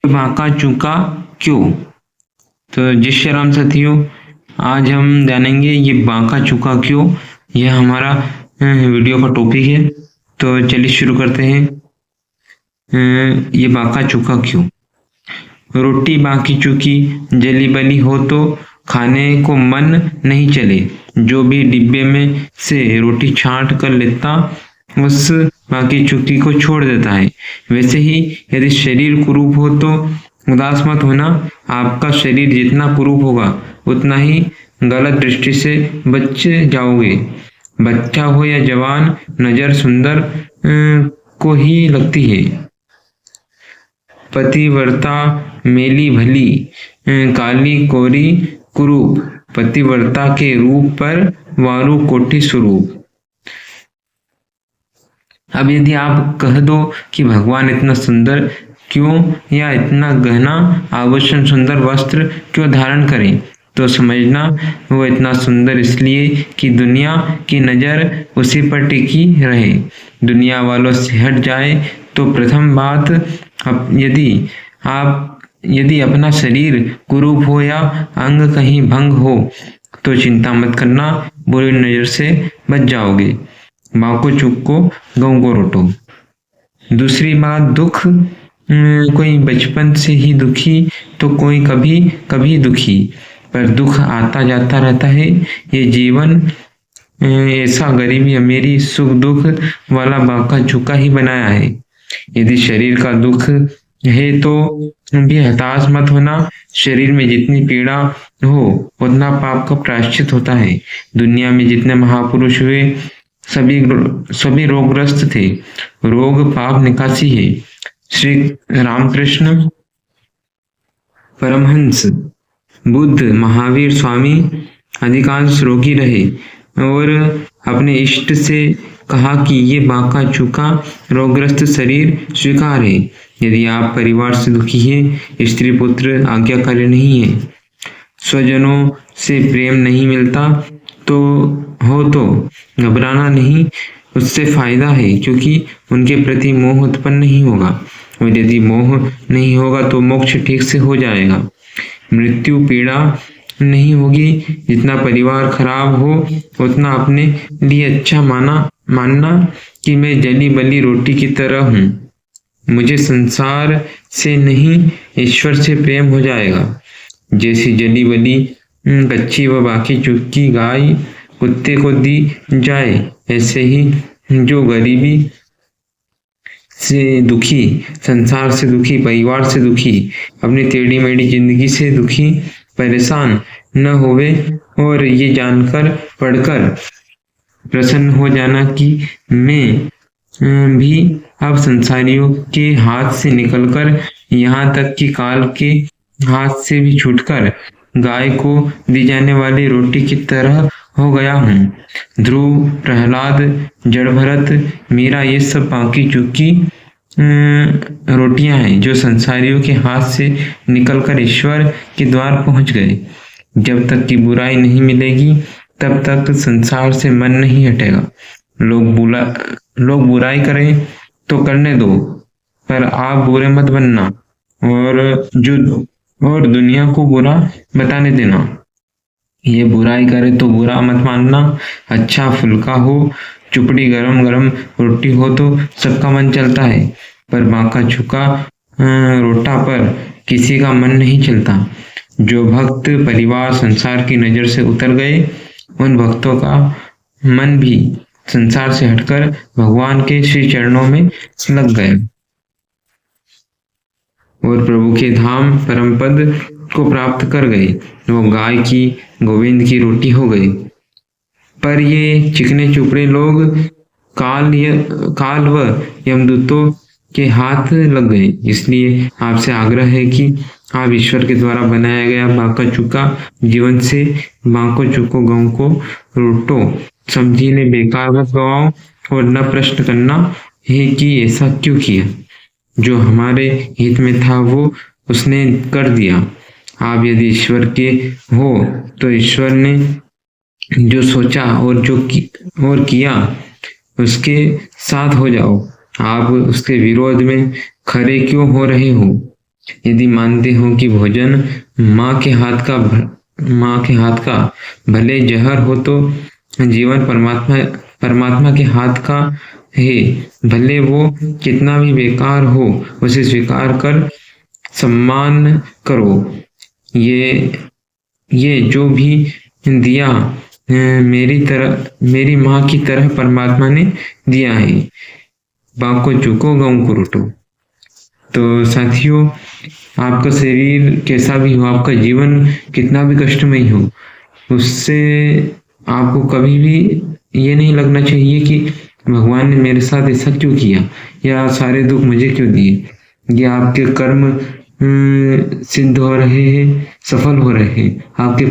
बांका चूका क्यों। तो जय श्री राम साथियों, आज हम जानेंगे ये बांका चूका क्यों। यह हमारा वीडियो का टॉपिक है। तो चलिए शुरू करते हैं। ये बांका चूका क्यों। रोटी बांकी चूकी जली बली हो तो खाने को मन नहीं चले। जो भी डिब्बे में से रोटी छांट कर लेता उस बाकी चूकी को छोड़ देता है। वैसे ही यदि शरीर कुरूप हो तो उदास मत होना। आपका शरीर जितना कुरूप होगा उतना ही गलत दृष्टि से बच जाओगे। बच्चा हो या जवान, नजर सुंदर को ही लगती है। पतिव्रता मेली भली, काली कोरी कुरूप। पतिव्रता के रूप पर वारु कोटि स्वरूप। अब यदि आप कह दो कि भगवान इतना सुंदर क्यों या इतना गहना आभूषण सुंदर वस्त्र क्यों धारण करें, तो समझना वो इतना सुंदर इसलिए कि दुनिया की नजर उसी पर टिकी रहे। दुनिया वालों से हट जाए तो प्रथम बात, यदि अपना शरीर कुरूप हो या अंग कहीं भंग हो तो चिंता मत करना, बुरी नजर से बच जाओगे। बांको चूको गऊ को रोटो। दूसरी बात, दुख, कोई बचपन से ही दुखी तो कोई कभी कभी दुखी, पर दुख आता जाता रहता है। ये जीवन ऐसा गरीबी अमीरी सुख दुख वाला बांका चूका ही बनाया है। यदि शरीर का दुख है तो भी हताश मत होना। शरीर में जितनी पीड़ा हो उतना पाप का प्रायश्चित होता है। दुनिया में जितने महापुरुष हुए सभी रोगग्रस्त थे। रोग पाप निकासी है। श्री रामकृष्ण परमहंस, बुद्ध, महावीर, स्वामी अधिकांश रोगी रहे और अपने इष्ट से कहा कि ये बांका चूका रोगग्रस्त शरीर स्वीकार है। यदि आप परिवार से दुखी हैं, स्त्री पुत्र आज्ञाकारी नहीं है, स्वजनों से प्रेम नहीं मिलता तो घबराना नहीं, उससे फायदा है, क्योंकि उनके प्रति मोह उत्पन्न नहीं होगा। और यदि मोह नहीं होगा तो मोक्ष ठीक से हो जाएगा। मृत्यु पीड़ा नहीं होगी। जितना परिवार खराब हो उतना अपने लिए अच्छा मानना कि मैं जली बली रोटी की तरह हूँ, मुझे संसार से नहीं ईश्वर से प्रेम हो जाएगा। जैसी जली बली कच्ची व बाकी चूकी गाय कुत्ते को दी जाए, ऐसे ही जो गरीबी से दुखी, संसार से दुखी, परिवार से दुखी, अपनी टेढ़ी मेढ़ी जिंदगी से दुखी, परेशान न होवे और ये जानकर पढ़कर प्रसन्न हो जाना कि मैं भी अब संसारियों के हाथ से निकलकर, यहाँ तक कि काल के हाथ से भी छूटकर गाय को दी जाने वाली रोटी की तरह हो गया हूँ। ध्रुव, प्रहलाद, जड़ भरत, मीरा, ये सब बांकी चूकी रोटियां हैं जो संसारियों के हाथ से निकलकर ईश्वर के द्वार पहुंच गए। जब तक कि बुराई नहीं मिलेगी तब तक संसार से मन नहीं हटेगा। लोग बुराई करें तो करने दो, पर आप बुरे मत बनना और दुनिया को बुरा बताने देना। ये बुराई करे तो बुरा मत मानना। अच्छा फुल्का हो, चुपड़ी गरम गरम रोटी हो तो सबका मन चलता है, पर बांका चूका रोटा पर किसी का मन नहीं चलता। जो भक्त परिवार संसार की नजर से उतर गए, उन भक्तों का मन भी संसार से हटकर भगवान के श्री चरणों में लग गया और प्रभु के धाम परम पद को प्राप्त कर गए। वो गाय की, गोविंद की रोटी हो गई। पर ये चिकने चुपड़े लोग काल व यमदूतों के हाथ लग गए। इसलिए आपसे आग्रह है कि आप ईश्वर के द्वारा बनाया गया बांका चूका जीवन से बांको चूको गऊ को रोटो। समझिए, बेकार मत गवाओ और न प्रश्न करना है कि ऐसा क्यों किया। जो हमारे हित में था वो उसने कर दिया। आप यदि ईश्वर के हो तो ईश्वर ने जो सोचा और किया उसके साथ हो जाओ। आप उसके विरोध में खड़े क्यों हो रहे हो। यदि मानते हो कि भोजन माँ के हाथ का भले जहर हो, तो जीवन परमात्मा के हाथ का है, भले वो कितना भी बेकार हो, उसे स्वीकार कर सम्मान करो। ये ये जो भी दिया मेरी माँ की तरह परमात्मा ने दिया है। बाको चुको गऊ को रुटो। तो साथियों, आपका शरीर कैसा भी हो, आपका जीवन कितना भी कष्टमय हो, उससे आपको कभी भी ये नहीं लगना चाहिए कि भगवान ने मेरे साथ ऐसा क्यों किया, या सारे दुख मुझे क्यों दिए। ये आपके कर्म सिद्ध हो रहे हैं, सफल हो रहे हैं। आपके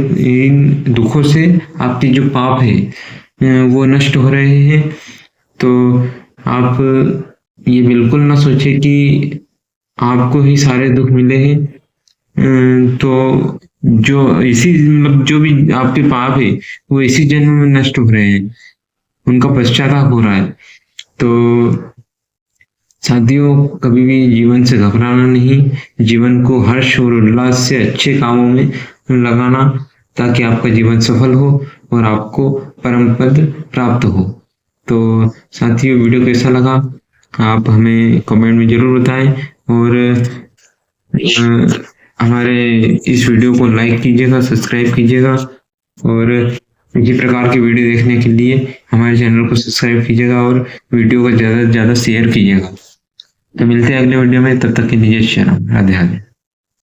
इन दुखों से आपके जो पाप है वो नष्ट हो रहे हैं। तो आप ये बिल्कुल ना सोचे कि आपको ही सारे दुख मिले हैं। तो जो इसी मतलब जो भी आपके पाप है वो इसी जन्म में नष्ट हो रहे हैं, उनका पश्चाताप हो रहा है। तो साथियों, कभी भी जीवन से घबराना नहीं, जीवन को हर्ष और उल्लास से अच्छे कामों में लगाना, ताकि आपका जीवन सफल हो और आपको परम पद प्राप्त हो। तो साथियों, वीडियो कैसा लगा आप हमें कमेंट में जरूर बताएं, और हमारे इस वीडियो को लाइक कीजिएगा, सब्सक्राइब कीजिएगा, और इसी प्रकार की वीडियो देखने के लिए हमारे चैनल को सब्सक्राइब कीजिएगा और वीडियो को ज़्यादा से ज़्यादा शेयर कीजिएगा। तो मिलते हैं अगले वीडियो में, तब तक के लिए जय श्री राम, राधे राधे।